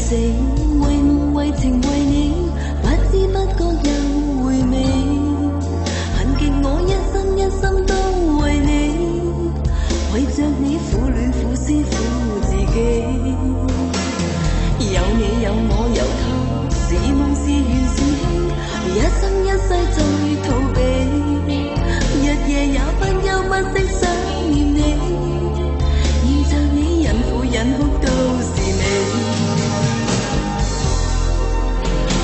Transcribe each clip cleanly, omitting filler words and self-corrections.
死，為夢為情為你，不知不覺又回味。恨極我一生一心都為你，為着你苦戀苦思苦自己。有你有我有他，是夢是緣是戲，一生一世在逃避，日夜也不休不息想念你，見着你人哭人哭都是美。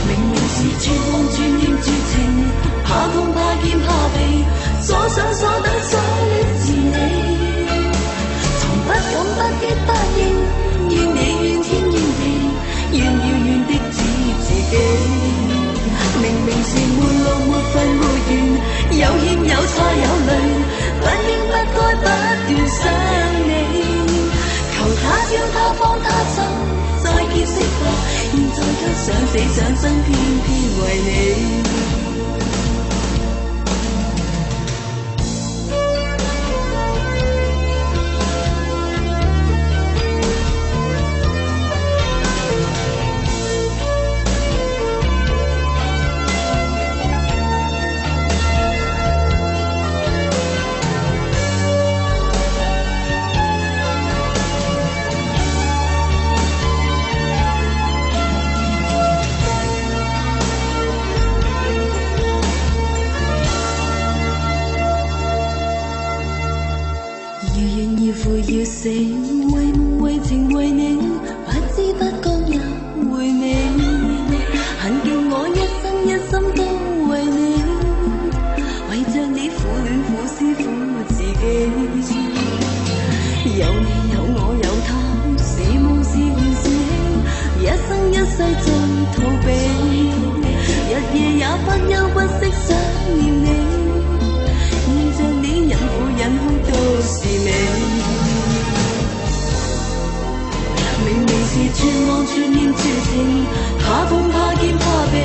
明明是絕望絕念絕情，怕痛怕見怕避，所想所等所戀是你，從不敢不羈不應，怨你怨天怨地，怨遙遠的只自己。明明是沒路沒份沒緣，有欠有錯有淚，不應不該不斷想你，求他朝他方他生再結識吧，現在卻想死想生偏偏為你。要死，為夢為情為你，不知不覺也回味。恨極我一生一心都為你，為着你苦戀苦思苦自己。有你有我有他，是夢是緣是戲，一生一世在逃避，日夜也不休不息想念你，見着你人苦人哭都是美。明明是絕望絕念絕情，怕痛怕見怕避，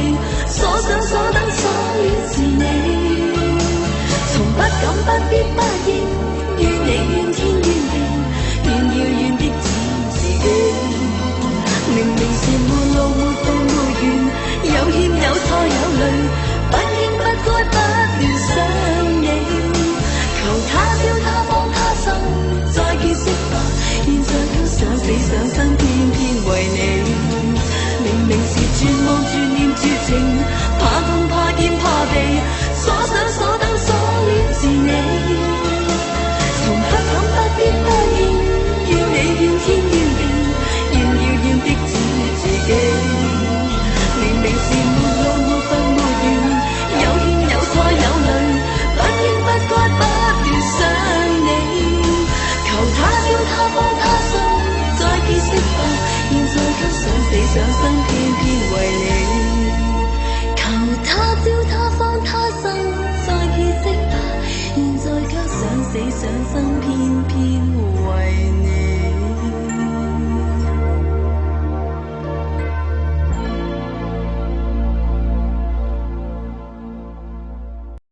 所想所等所戀是你，從不敢不必不應，怨你怨天怨地，怨遙遠的只自己。明明是沒路沒份沒緣，有欠有錯有淚，不應不該不斷想你，求他朝他方他生再結識吧，現在都想死想生偏偏為你。明明是絕望絕念絕情，怕